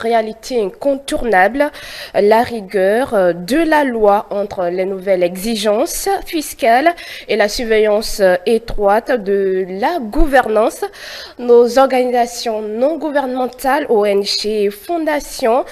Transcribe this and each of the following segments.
Réalité incontournable, la rigueur de la loi entre les nouvelles exigences fiscales et la surveillance étroite de la gouvernance. Nos organisations non gouvernementales, ONG et fondations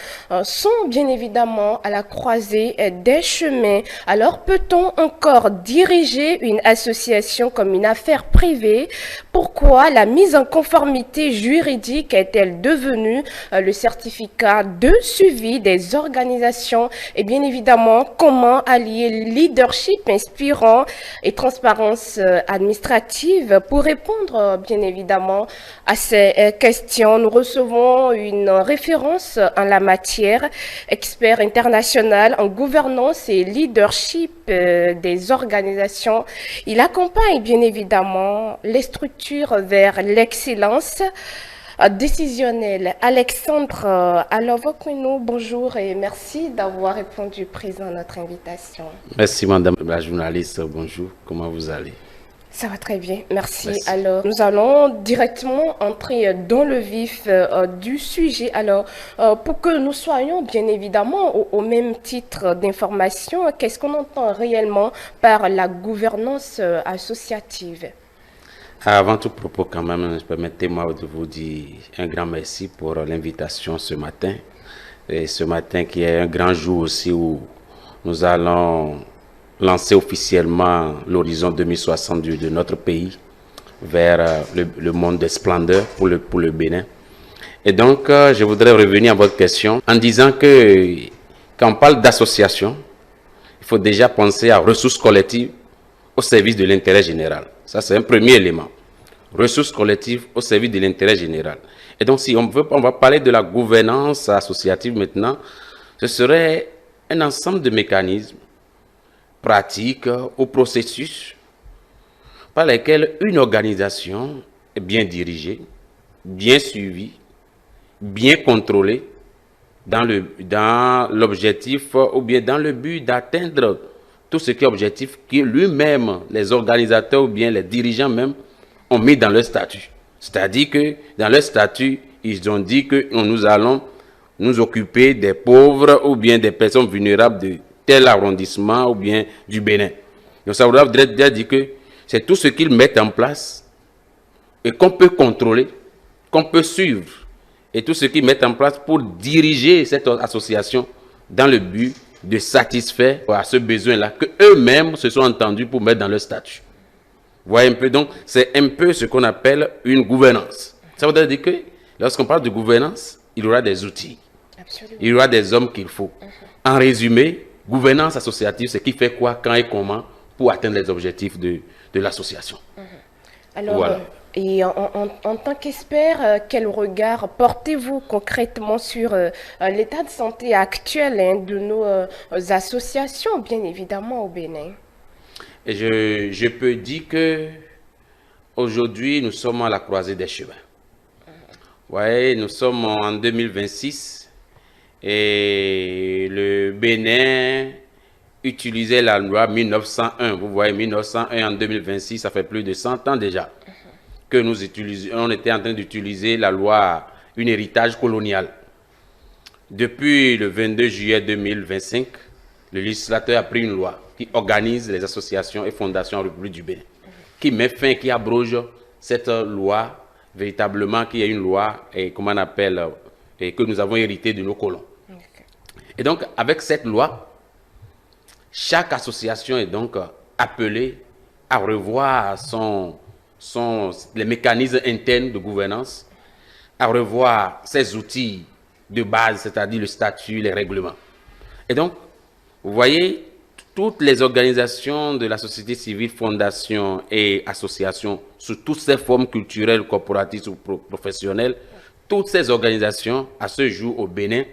sont bien évidemment à la croisée des chemins. Alors peut-on encore diriger une association comme une affaire privée? Pourquoi la mise en conformité juridique est-elle devenue le certificat de suivi des organisations et bien évidemment comment allier leadership inspirant et transparence administrative? Pour répondre bien évidemment à ces questions, nous recevons une référence en la matière, expert international en gouvernance et leadership des organisations. Il accompagne bien évidemment les structures vers l'excellence décisionnelle. Alexandre Alovokweno, bonjour et merci d'avoir répondu présent à notre invitation. Merci madame la journaliste, bonjour, comment vous allez? Ça va très bien, merci. Merci. Alors, nous allons directement entrer dans le vif du sujet. Alors, pour que nous soyons bien évidemment au même titre d'information, qu'est-ce qu'on entend réellement par la gouvernance associative? Avant tout propos quand même, permettez-moi de vous dire un grand merci pour l'invitation ce matin. Et ce matin qui est un grand jour aussi où nous allons lancer officiellement l'horizon 2060 de notre pays vers le monde des splendeurs pour le Bénin. Et donc, je voudrais revenir à votre question en disant que quand on parle d'association, il faut déjà penser à ressources collectives au service de l'intérêt général. Ça, c'est un premier élément. Ressources collectives au service de l'intérêt général. Et donc, si on va parler de la gouvernance associative maintenant, ce serait un ensemble de mécanismes, pratiques ou processus par lesquels une organisation est bien dirigée, bien suivie, bien contrôlée dans l'objectif ou bien dans le but d'atteindre tout ce qui est objectif que lui-même, les organisateurs ou bien les dirigeants même ont mis dans leur statut. C'est-à-dire que dans leur statut, ils ont dit que nous allons nous occuper des pauvres ou bien des personnes vulnérables de tel arrondissement ou bien du Bénin. Donc ça voudrait dire que c'est tout ce qu'ils mettent en place et qu'on peut contrôler, qu'on peut suivre, et tout ce qu'ils mettent en place pour diriger cette association dans le but de satisfaire à ce besoin-là que eux-mêmes se sont entendus pour mettre dans leur statut. Vous voyez un peu, donc c'est un peu ce qu'on appelle une gouvernance. Ça veut dire que lorsqu'on parle de gouvernance, il y aura des outils. Absolument. Il y aura des hommes qu'il faut. En résumé, gouvernance associative, c'est qui fait quoi, quand et comment pour atteindre les objectifs de l'association. Alors, voilà. Et en tant qu'expert, quel regard portez-vous concrètement sur l'état de santé actuel de nos associations, bien évidemment, au Bénin? Et je peux dire que aujourd'hui, nous sommes à la croisée des chemins. Ouais, nous sommes en 2026 et le Bénin utilisait la loi 1901. Vous voyez, 1901 en 2026, ça fait plus de 100 ans déjà que nous utilisions. On était en train d'utiliser la loi, un héritage colonial. Depuis le 22 juillet 2025, le législateur a pris une loi qui organise les associations et fondations en République du Bénin, qui met fin, qui abroge cette loi, véritablement, qui est une loi, et comment on appelle, et que nous avons hérité de nos colons. Okay. Et donc, avec cette loi, chaque association est donc appelée à revoir les mécanismes internes de gouvernance, à revoir ses outils de base, c'est-à-dire le statut, les règlements. Et donc, vous voyez, toutes les organisations de la société civile, fondations et associations, sous toutes ces formes culturelles, corporatives ou professionnelles, toutes ces organisations, à ce jour au Bénin,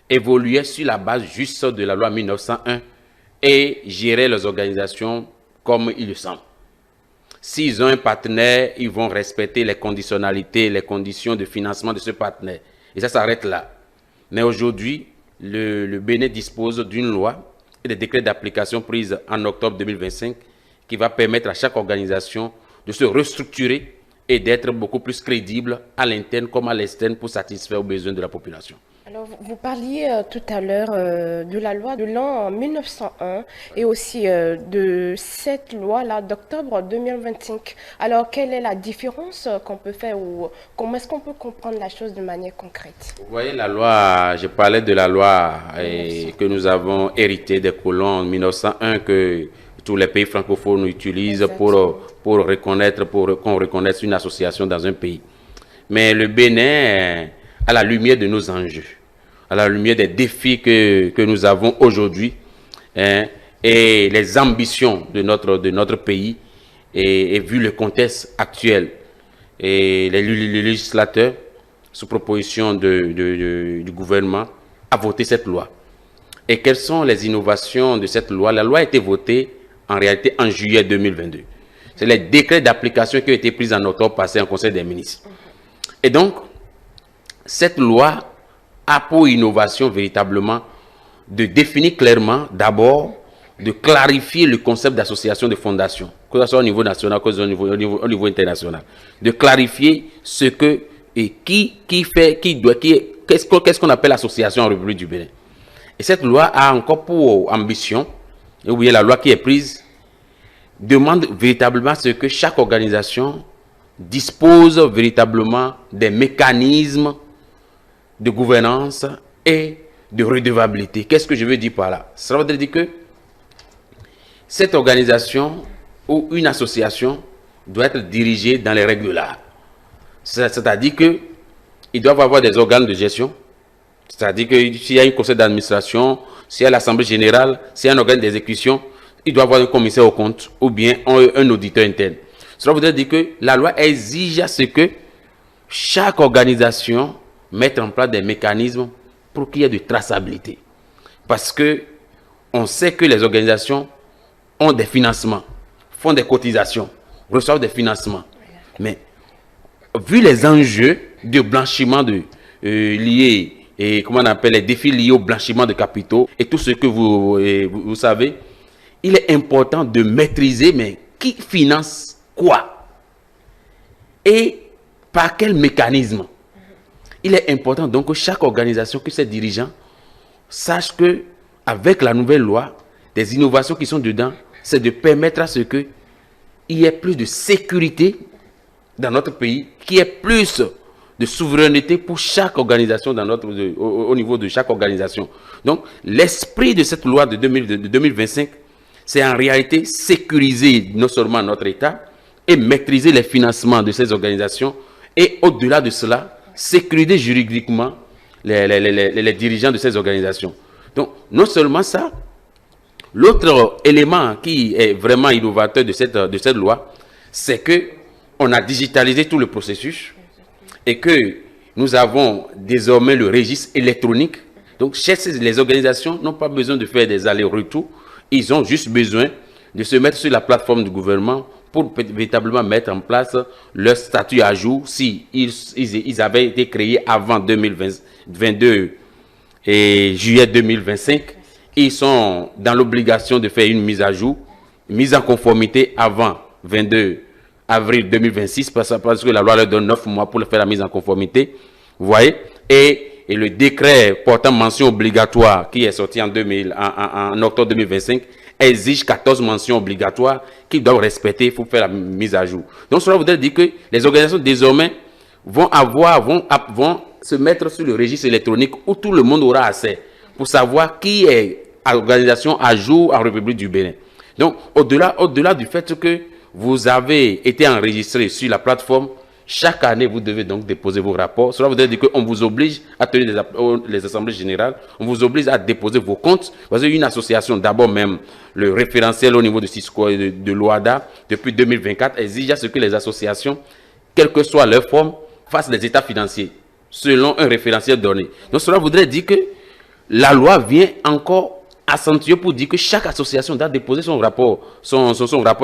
évoluaient sur la base juste de la loi 1901 et géraient les organisations comme il le semble. S'ils ont un partenaire, ils vont respecter les conditionnalités, les conditions de financement de ce partenaire. Et ça s'arrête là. Mais aujourd'hui, le Bénin dispose d'une loi et des décrets d'application prises en octobre 2025 qui va permettre à chaque organisation de se restructurer et d'être beaucoup plus crédible à l'interne comme à l'externe pour satisfaire aux besoins de la population. Alors, vous parliez tout à l'heure de la loi de l'an 1901 et aussi de cette loi-là d'octobre 2025. Alors, quelle est la différence qu'on peut faire ou comment est-ce qu'on peut comprendre la chose de manière concrète? Vous voyez, la loi, je parlais de la loi que nous avons héritée des colons en 1901 que tous les pays francophones utilisent pour reconnaître, pour qu'on reconnaisse une association dans un pays. Mais le Bénin, à la lumière de nos enjeux, à la lumière des défis que nous avons aujourd'hui, hein, et les ambitions de notre pays, et vu le contexte actuel, et les législateurs, sous proposition du gouvernement, a voté cette loi. Et quelles sont les innovations de cette loi? La loi a été votée en réalité en juillet 2022. C'est les décrets d'application qui ont été pris en octobre passé en Conseil des ministres. Et donc, cette loi a pour innovation véritablement de définir clairement, d'abord, de clarifier le concept d'association de fondation, que ce soit au niveau national, que ce soit au niveau international. De clarifier ce que et qu'est-ce qu'on appelle association en République du Bénin. Et cette loi a encore pour ambition, et vous voyez la loi qui est prise, demande véritablement ce que chaque organisation dispose véritablement des mécanismes de gouvernance et de redevabilité. Qu'est-ce que je veux dire par là? Ça veut dire que cette organisation ou une association doit être dirigée dans les règles de l'art. C'est-à-dire qu'ils doivent avoir des organes de gestion. C'est-à-dire que s'il y a un conseil d'administration, s'il y a l'assemblée générale, s'il y a un organe d'exécution, il doit avoir un commissaire aux comptes ou bien un auditeur interne. Cela voudrait dire que la loi exige à ce que chaque organisation mette en place des mécanismes pour qu'il y ait de traçabilité. Parce que on sait que les organisations ont des financements, font des cotisations, reçoivent des financements. Mais vu les enjeux de blanchiment liés et comment on appelle les défis liés au blanchiment de capitaux et tout ce que vous savez, il est important de maîtriser mais qui finance quoi et par quel mécanisme. Il est important donc que chaque organisation, que ses dirigeants sachent que avec la nouvelle loi, des innovations qui sont dedans, c'est de permettre à ce qu'il y ait plus de sécurité dans notre pays, qu'il y ait plus de souveraineté pour chaque organisation au niveau de chaque organisation. Donc, l'esprit de cette loi de 2025, c'est en réalité sécuriser non seulement notre État et maîtriser les financements de ces organisations et au-delà de cela, sécuriser juridiquement les dirigeants de ces organisations. Donc, non seulement ça, l'autre élément qui est vraiment innovateur de cette loi, c'est qu'on a digitalisé tout le processus et que nous avons désormais le registre électronique. Donc, les organisations n'ont pas besoin de faire des allers-retours. Ils ont juste besoin de se mettre sur la plateforme du gouvernement pour véritablement mettre en place leur statut à jour si ils avaient été créés avant 2022 et juillet 2025. Ils sont dans l'obligation de faire une mise à jour, mise en conformité avant 22 avril 2026 parce que la loi leur donne 9 mois pour faire la mise en conformité. Vous voyez? Et le décret portant mention obligatoire qui est sorti en octobre 2025 exige 14 mentions obligatoires qu'ils doivent respecter pour faire la mise à jour. Donc cela voudrait dire que les organisations désormais vont se mettre sur le registre électronique où tout le monde aura accès pour savoir qui est organisation à jour en République du Bénin. Donc au-delà du fait que vous avez été enregistré sur la plateforme, chaque année, vous devez donc déposer vos rapports. Cela voudrait dire qu'on vous oblige à tenir les assemblées générales, on vous oblige à déposer vos comptes. Vous avez une association, d'abord même, le référentiel au niveau de Cisco et de l'OADA, depuis 2024, exige à ce que les associations, quelle que soit leur forme, fassent des états financiers, selon un référentiel donné. Donc cela voudrait dire que la loi vient encore accentuer pour dire que chaque association doit déposer son rapport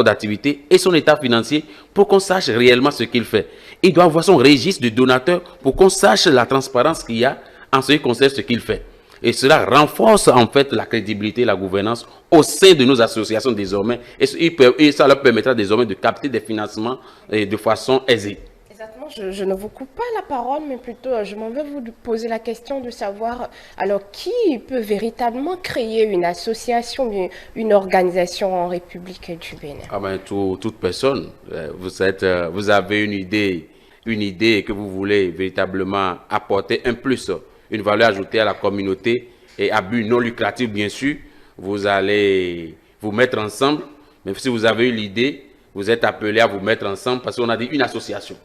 d'activité et son état financier pour qu'on sache réellement ce qu'il fait. Il doit avoir son registre de donateurs pour qu'on sache la transparence qu'il y a en ce qui concerne ce qu'il fait. Et cela renforce en fait la crédibilité et la gouvernance au sein de nos associations désormais. Et ça leur permettra désormais de capter des financements de façon aisée. Exactement, je ne vous coupe pas la parole, mais plutôt je m'en vais vous poser la question de savoir alors qui peut véritablement créer une association, bien une organisation en République du Bénin. Ah ben, toute personne, vous avez une idée que vous voulez véritablement apporter un plus, une valeur ajoutée à la communauté et à but non lucratif, bien sûr, vous allez vous mettre ensemble. Même si vous avez eu l'idée, vous êtes appelé à vous mettre ensemble parce qu'on a dit une association.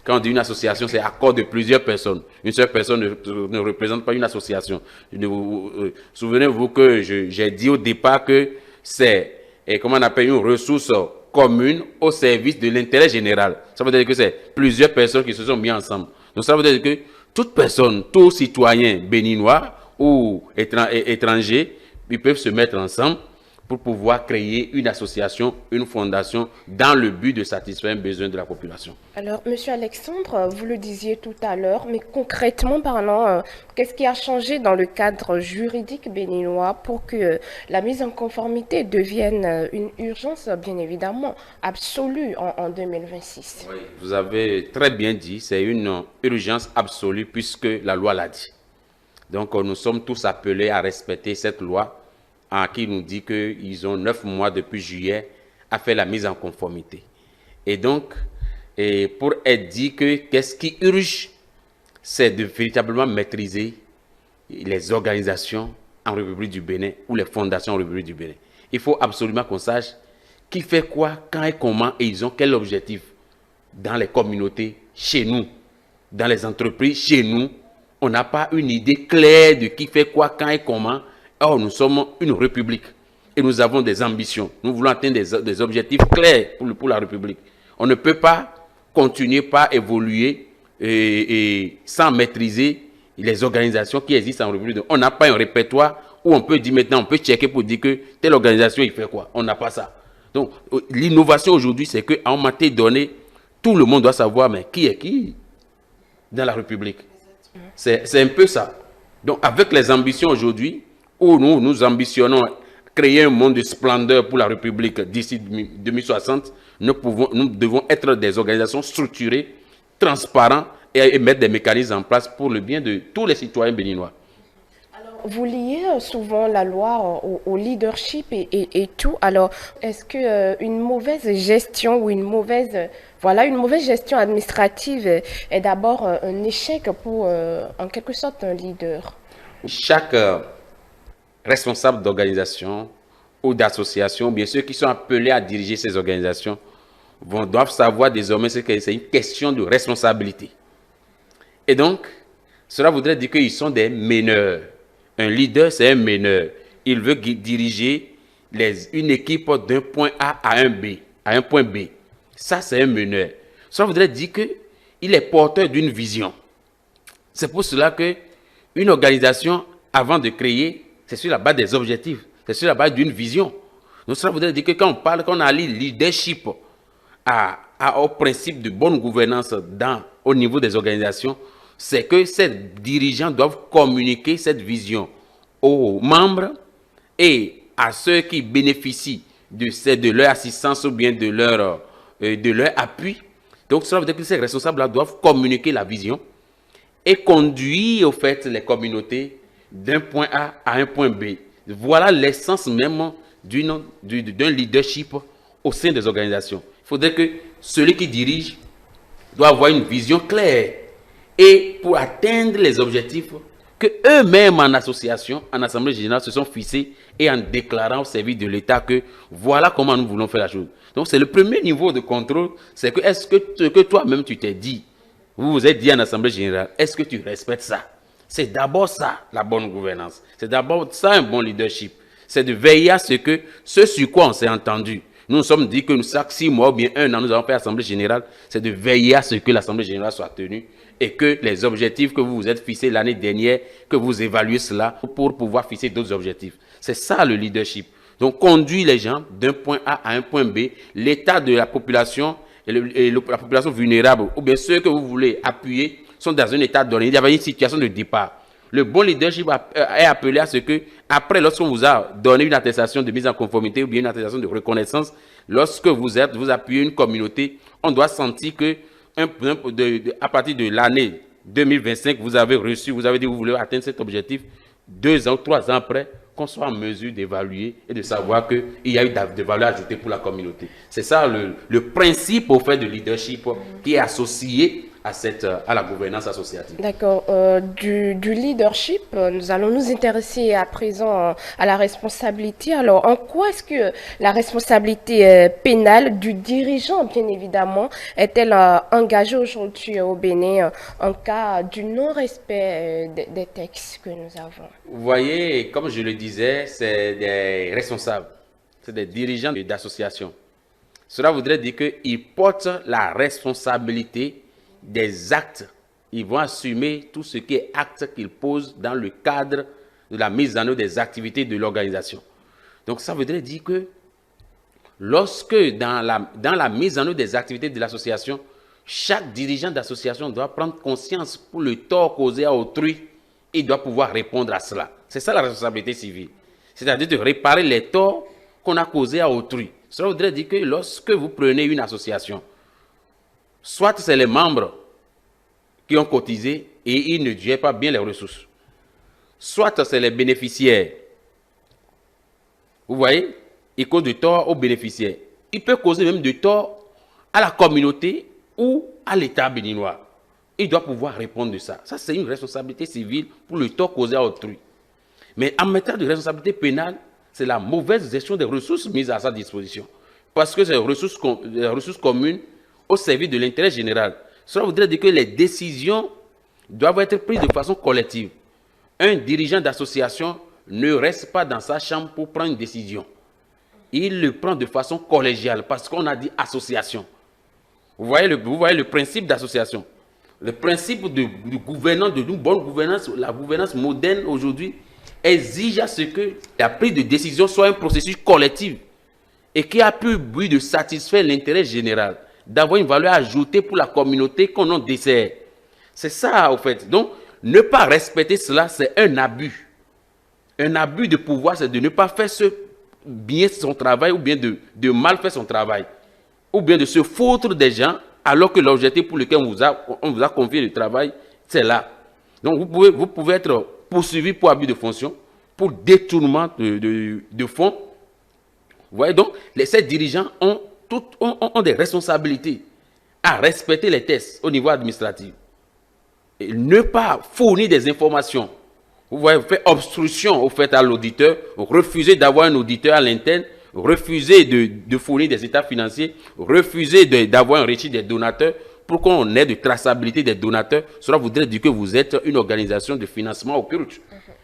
Quand on dit une association, c'est accord de plusieurs personnes. Une seule personne ne représente pas une association. Souvenez-vous que j'ai dit au départ que c'est, comment on appelle, une ressource commune au service de l'intérêt général. Ça veut dire que c'est plusieurs personnes qui se sont mis ensemble. Donc ça veut dire que toute personne, tout citoyen béninois ou étranger, ils peuvent se mettre ensemble pour pouvoir créer une association, une fondation, dans le but de satisfaire un besoin de la population. Alors, Monsieur Alexandre, vous le disiez tout à l'heure, mais concrètement parlant, qu'est-ce qui a changé dans le cadre juridique béninois pour que la mise en conformité devienne une urgence, bien évidemment, absolue en 2026? Oui, vous avez très bien dit, c'est une urgence absolue puisque la loi l'a dit. Donc, nous sommes tous appelés à respecter cette loi qui nous dit qu'ils ont 9 mois depuis juillet à faire la mise en conformité. Et donc, pour être dit que qu'est-ce qui urge, c'est de véritablement maîtriser les organisations en République du Bénin ou les fondations en République du Bénin. Il faut absolument qu'on sache qui fait quoi, quand et comment, et ils ont quel objectif dans les communautés, chez nous, dans les entreprises, chez nous. On n'a pas une idée claire de qui fait quoi, quand et comment. Or, nous sommes une république et nous avons des ambitions. Nous voulons atteindre des objectifs clairs pour la République. On ne peut pas continuer par évoluer et sans maîtriser les organisations qui existent en République. On n'a pas un répertoire où on peut dire maintenant, on peut checker pour dire que telle organisation, il fait quoi. On n'a pas ça. Donc, l'innovation aujourd'hui, c'est qu'en matière donnée, tout le monde doit savoir, mais qui est qui dans la République. C'est un peu ça. Donc, avec les ambitions aujourd'hui, où nous ambitionnons créer un monde de splendeur pour la République d'ici 2060, nous devons être des organisations structurées, transparentes et mettre des mécanismes en place pour le bien de tous les citoyens béninois. Alors, vous liez souvent la loi au leadership et tout. Alors, est-ce que une mauvaise gestion ou une mauvaise gestion administrative est d'abord un échec pour, en quelque sorte, un leader? Chaque responsables d'organisation ou d'association, bien ceux qui sont appelés à diriger ces organisations, doivent savoir désormais que c'est une question de responsabilité. Et donc, cela voudrait dire qu'ils sont des meneurs. Un leader, c'est un meneur. Il veut diriger une équipe d'un point A à un point B. Ça, c'est un meneur. Cela voudrait dire qu'il est porteur d'une vision. C'est pour cela qu'une organisation, avant de créer, c'est sur la base des objectifs, c'est sur la base d'une vision. Donc cela voudrait dire que quand on allie leadership au principe de bonne gouvernance au niveau des organisations, c'est que ces dirigeants doivent communiquer cette vision aux membres et à ceux qui bénéficient de leur assistance ou bien de leur appui. Donc cela veut dire que ces responsables-là doivent communiquer la vision et conduire au fait les communautés d'un point A à un point B. Voilà l'essence même d'un leadership au sein des organisations. Il faudrait que celui qui dirige doit avoir une vision claire et pour atteindre les objectifs que eux-mêmes en association, en assemblée générale, se sont fixés et en déclarant au service de l'État que voilà comment nous voulons faire la chose. Donc c'est le premier niveau de contrôle, c'est que est-ce que ce que toi-même tu t'es dit, vous vous êtes dit en assemblée générale, est-ce que tu respectes ça? C'est d'abord ça, la bonne gouvernance. C'est d'abord ça, un bon leadership. C'est de veiller à ce sur quoi on s'est entendu. Nous nous sommes dit que chaque 6 mois ou bien 1 an, nous allons faire l'Assemblée générale. C'est de veiller à ce que l'Assemblée générale soit tenue et que les objectifs que vous vous êtes fixés l'année dernière, que vous évaluez cela pour pouvoir fixer d'autres objectifs. C'est ça le leadership. Donc, conduire les gens d'un point A à un point B, l'état de la population et la population vulnérable, ou bien ceux que vous voulez appuyer, sont dans un état donné. Il y avait une situation de départ. Le bon leadership est appelé à ce que, après, lorsqu'on vous a donné une attestation de mise en conformité ou bien une attestation de reconnaissance, lorsque vous appuyez une communauté, on doit sentir que à partir de l'année 2025, vous avez reçu, vous avez dit que vous voulez atteindre cet objectif, 2 ans, 3 ans après, qu'on soit en mesure d'évaluer et de savoir qu'il y a eu de valeur ajoutée pour la communauté. C'est ça le principe au fait de leadership qui est associé à la gouvernance associative. D'accord. Du leadership, nous allons nous intéresser à présent à la responsabilité. Alors, en quoi est-ce que la responsabilité pénale du dirigeant, bien évidemment, est-elle engagée aujourd'hui au Bénin en cas du non-respect des textes que nous avons? Vous voyez, comme je le disais, c'est des responsables, c'est des dirigeants d'associations. Cela voudrait dire qu'ils portent la responsabilité des actes. Ils vont assumer tout ce qui est acte qu'ils posent dans le cadre de la mise en œuvre des activités de l'organisation. Donc ça voudrait dire que lorsque dans la mise en œuvre des activités de l'association, chaque dirigeant d'association doit prendre conscience pour le tort causé à autrui, il doit pouvoir répondre à cela. C'est ça la responsabilité civile. C'est-à-dire de réparer les torts qu'on a causés à autrui. Cela voudrait dire que lorsque vous prenez une association, soit c'est les membres qui ont cotisé et ils ne gèrent pas bien les ressources. Soit c'est les bénéficiaires. Vous voyez, ils causent du tort aux bénéficiaires. Il peut causer même du tort à la communauté ou à l'État béninois. Il doit pouvoir répondre de ça. Ça, c'est une responsabilité civile pour le tort causé à autrui. Mais en matière de responsabilité pénale, c'est la mauvaise gestion des ressources mises à sa disposition. Parce que c'est les ressources communes au service de l'intérêt général. Cela voudrait dire que les décisions doivent être prises de façon collective. Un dirigeant d'association ne reste pas dans sa chambre pour prendre une décision. Il le prend de façon collégiale parce qu'on a dit association. Vous voyez le principe d'association. Le principe d'une bonne gouvernance, la gouvernance moderne aujourd'hui, exige à ce que la prise de décision soit un processus collectif et qui a pour but de satisfaire l'intérêt général, d'avoir une valeur ajoutée pour la communauté qu'on en dessert. C'est ça, au fait. Donc, ne pas respecter cela, c'est un abus. Un abus de pouvoir, c'est de ne pas faire bien son travail ou bien de mal faire son travail. Ou bien de se foutre des gens alors que l'objectif pour lequel on vous a confié le travail, c'est là. Donc, vous pouvez être poursuivi pour abus de fonction, pour détournement de fonds. Vous voyez, donc, ces dirigeants ont des responsabilités à respecter les tests au niveau administratif. Et ne pas fournir des informations. Vous voyez, faire obstruction au fait à l'auditeur, refuser d'avoir un auditeur à l'interne, refuser de fournir des états financiers, refuser d'avoir un registre des donateurs pour qu'on ait de traçabilité des donateurs. Cela voudrait dire que vous êtes une organisation de financement occulte.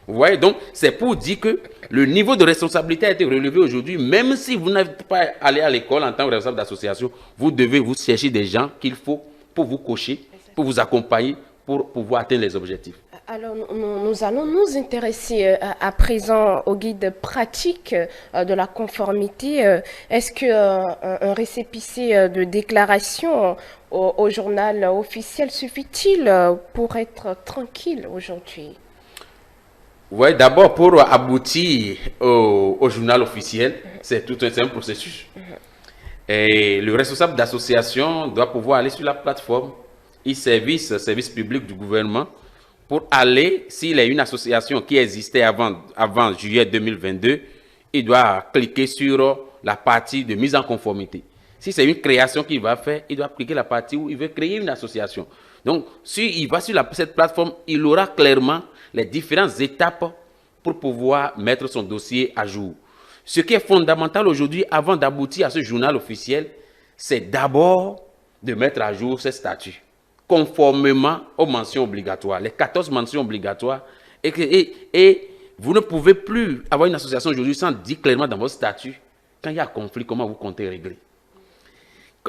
Vous voyez, donc c'est pour dire que le niveau de responsabilité a été relevé aujourd'hui. Même si vous n'êtes pas allé à l'école en tant que responsable d'association, vous devez vous chercher des gens qu'il faut pour vous coacher, pour vous accompagner, pour pouvoir atteindre les objectifs. Alors, nous allons nous intéresser à présent au guide pratique de la conformité. Est-ce qu'un récépissé de déclaration au journal officiel suffit-il pour être tranquille aujourd'hui? Oui, d'abord, pour aboutir au journal officiel, c'est un processus. Et le responsable d'association doit pouvoir aller sur la plateforme service public du gouvernement, pour aller, s'il y a une association qui existait avant juillet 2022, il doit cliquer sur la partie de mise en conformité. Si c'est une création qu'il va faire, il doit cliquer la partie où il veut créer une association. Donc, s'il va sur cette plateforme, il aura clairement les différentes étapes pour pouvoir mettre son dossier à jour. Ce qui est fondamental aujourd'hui, avant d'aboutir à ce journal officiel, c'est d'abord de mettre à jour ses statuts, conformément aux mentions obligatoires, les 14 mentions obligatoires. Et vous ne pouvez plus avoir une association aujourd'hui sans dire clairement dans votre statut, quand il y a un conflit, comment vous comptez régler.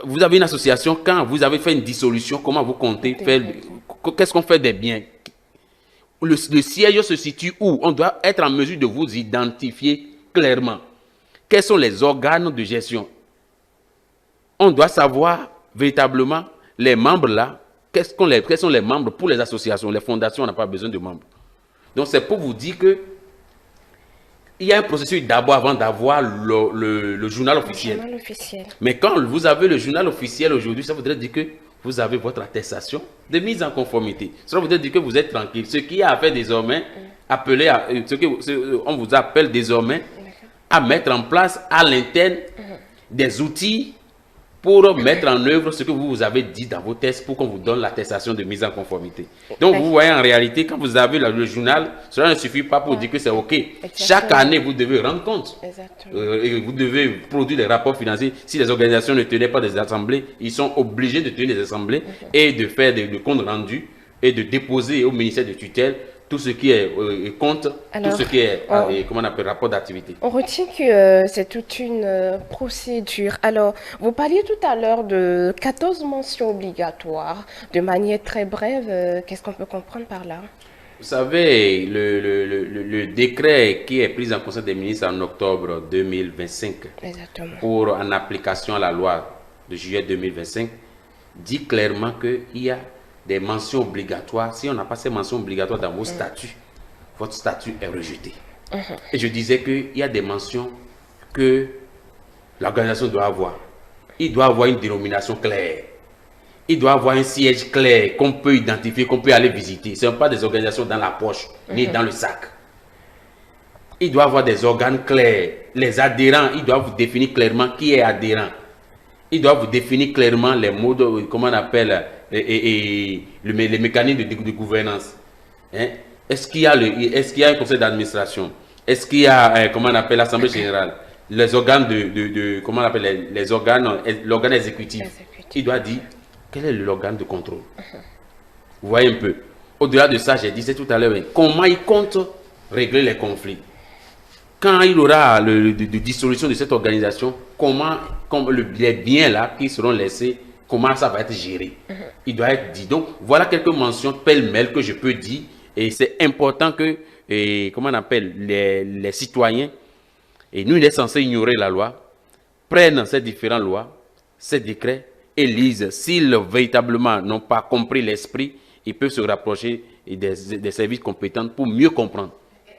Vous avez une association, quand vous avez fait une dissolution, comment vous comptez faire, qu'est-ce qu'on fait des biens? Le siège se situe où? On doit être en mesure de vous identifier clairement. Quels sont les organes de gestion? On doit savoir véritablement les membres là, quels sont les membres pour les associations, les fondations, on n'a pas besoin de membres. Donc c'est pour vous dire que il y a un processus d'abord avant d'avoir le journal officiel. Le journal officiel. Mais quand vous avez le journal officiel aujourd'hui, ça voudrait dire que vous avez votre attestation de mise en conformité. Cela veut dire que vous êtes tranquille. Ce qui est à faire désormais, on vous appelle désormais à mettre en place à l'interne des outils pour mettre en œuvre ce que vous avez dit dans vos tests pour qu'on vous donne l'attestation de mise en conformité. Donc, vous voyez en réalité, quand vous avez le journal, cela ne suffit pas pour dire que c'est OK. Exactement. Chaque année, vous devez rendre compte. Et vous devez produire des rapports financiers. Si les organisations ne tenaient pas des assemblées, ils sont obligés de tenir des assemblées et de faire des comptes rendus et de déposer au ministère de tutelle tout ce qui est compte, tout ce qui est, comment on appelle, rapport d'activité. On retient que c'est toute une procédure. Alors, vous parliez tout à l'heure de 14 mentions obligatoires. De manière très brève, qu'est-ce qu'on peut comprendre par là? Vous savez, le décret qui est pris en Conseil des ministres en octobre 2025 pour en application à la loi de juillet 2025 dit clairement qu'il y a des mentions obligatoires. Si on n'a pas ces mentions obligatoires dans vos statuts, votre statut est rejeté. Et je disais qu'il y a des mentions que l'organisation doit avoir. Il doit avoir une dénomination claire. Il doit avoir un siège clair qu'on peut identifier, qu'on peut aller visiter. Ce ne sont pas des organisations dans la poche, ni dans le sac. Il doit avoir des organes clairs. Les adhérents, il doit vous définir clairement qui est adhérent. Il doit vous définir clairement les modes, comment on appelle, les mécanismes de gouvernance. Hein? Est-ce qu'il y a un conseil d'administration? Est-ce qu'il y a, comment on appelle, l'Assemblée générale? Les organes comment on appelle, l'organe exécutif. Il doit dire quel est l'organe de contrôle. Vous voyez un peu. Au-delà de ça, j'ai dit tout à l'heure, comment il compte régler les conflits. Quand il y aura de dissolution de cette organisation, comment les biens là qui seront laissés, comment ça va être géré. Il doit être dit. Donc, voilà quelques mentions pêle-mêle que je peux dire. Et c'est important que, comment on appelle, les citoyens, et nous, il est censé ignorer la loi, prennent ces différentes lois, ces décrets, et lisent. S'ils véritablement n'ont pas compris l'esprit, ils peuvent se rapprocher des services compétents pour mieux comprendre.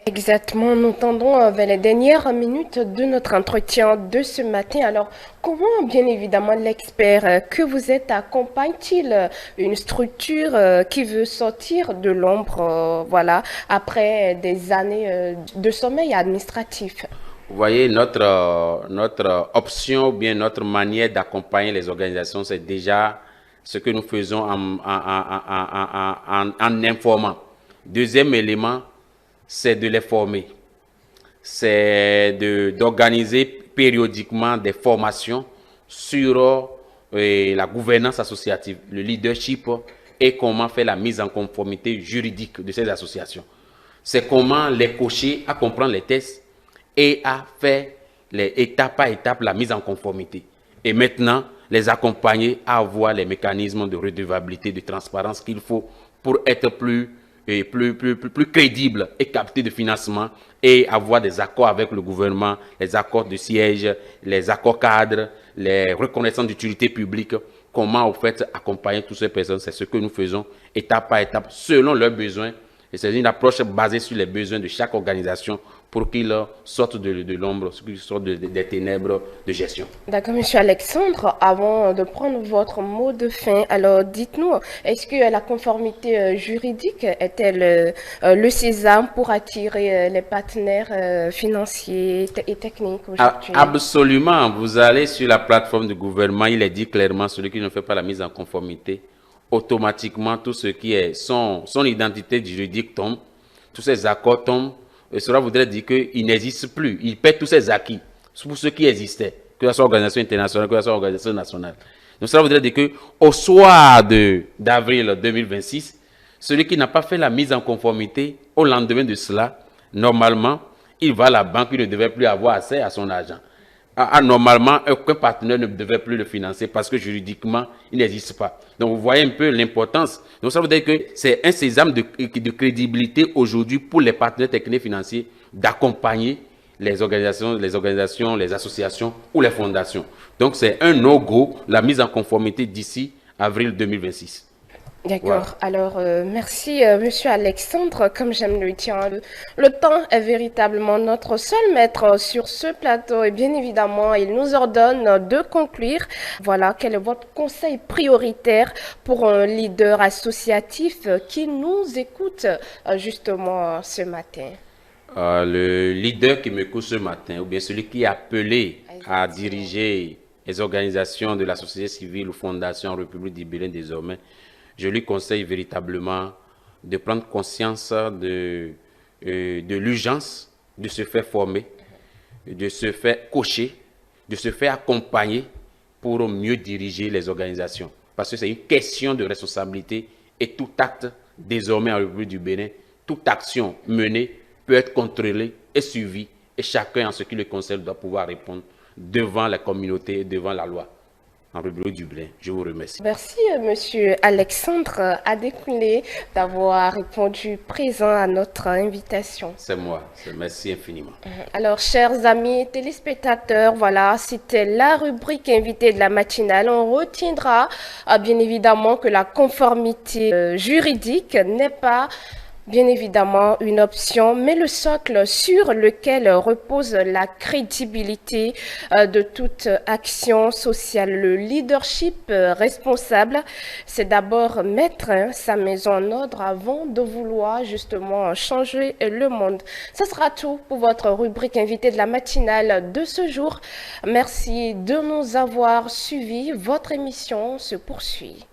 Exactement, nous tendons vers les dernières minutes de notre entretien de ce matin. Alors, comment, bien évidemment, l'expert que vous êtes accompagne-t-il une structure qui veut sortir de l'ombre, voilà, après des années de sommeil administratif? Vous voyez, notre option, ou bien notre manière d'accompagner les organisations, c'est déjà ce que nous faisons en informant. Deuxième élément, c'est de les former. C'est d'organiser périodiquement des formations sur la gouvernance associative, le leadership et comment faire la mise en conformité juridique de ces associations. C'est comment les coacher à comprendre les tests et à faire étape par étape la mise en conformité. Et maintenant, les accompagner à avoir les mécanismes de redevabilité, de transparence qu'il faut pour être plus crédible et capter de financement et avoir des accords avec le gouvernement, les accords de siège, les accords cadres, les reconnaissances d'utilité publique. Comment, au fait, accompagner toutes ces personnes, c'est ce que nous faisons étape par étape selon leurs besoins. Et c'est une approche basée sur les besoins de chaque organisation pour qu'ils sortent de l'ombre, qu'ils sortent des ténèbres de gestion. D'accord, Monsieur Alexandre, avant de prendre votre mot de fin, alors dites-nous, est-ce que la conformité juridique est-elle le sésame pour attirer les partenaires financiers et techniques aujourd'hui? Absolument. Vous allez sur la plateforme du gouvernement, il est dit clairement, celui qui ne fait pas la mise en conformité, automatiquement, tout ce qui est son identité juridique tombe, tous ces accords tombent. Et cela voudrait dire qu'il n'existe plus. Il perd tous ses acquis pour ceux qui existaient, que ce soit organisation internationale, que ce soit organisation nationale. Donc cela voudrait dire qu'au soir d'avril 2026, celui qui n'a pas fait la mise en conformité, au lendemain de cela, normalement, il va à la banque, il ne devait plus avoir accès à son argent. Normalement, aucun partenaire ne devait plus le financer parce que juridiquement, il n'existe pas. Donc, vous voyez un peu l'importance. Donc, ça veut dire que c'est un sésame de crédibilité aujourd'hui pour les partenaires techniques financiers d'accompagner les organisations, les associations ou les fondations. Donc, c'est un no-go, la mise en conformité d'ici avril 2026. D'accord. Voilà. Alors, merci, Monsieur Alexandre. Comme j'aime le dire, hein, le temps est véritablement notre seul maître sur ce plateau et bien évidemment, il nous ordonne de conclure. Voilà, quel est votre conseil prioritaire pour un leader associatif qui nous écoute justement ce matin? Le leader qui me couche ce matin, ou bien celui qui est appelé à Effectivement. diriger les organisations de la société civile ou fondation en République du Bénin désormais, je lui conseille véritablement de prendre conscience de l'urgence de se faire former, de se faire coacher, de se faire accompagner pour mieux diriger les organisations. Parce que c'est une question de responsabilité et tout acte désormais en République du Bénin, toute action menée peut être contrôlée et suivie et chacun en ce qui le concerne doit pouvoir répondre devant la communauté et devant la loi en République du Bénin. Je vous remercie. Merci, Monsieur Alexandre Adécoulé, d'avoir répondu présent à notre invitation. C'est moi. Merci infiniment. Alors, chers amis téléspectateurs, voilà, c'était la rubrique invitée de la matinale. On retiendra bien évidemment que la conformité juridique n'est pas bien évidemment une option, mais le socle sur lequel repose la crédibilité de toute action sociale. Le leadership responsable, c'est d'abord mettre sa maison en ordre avant de vouloir justement changer le monde. Ce sera tout pour votre rubrique invitée de la matinale de ce jour. Merci de nous avoir suivis. Votre émission se poursuit.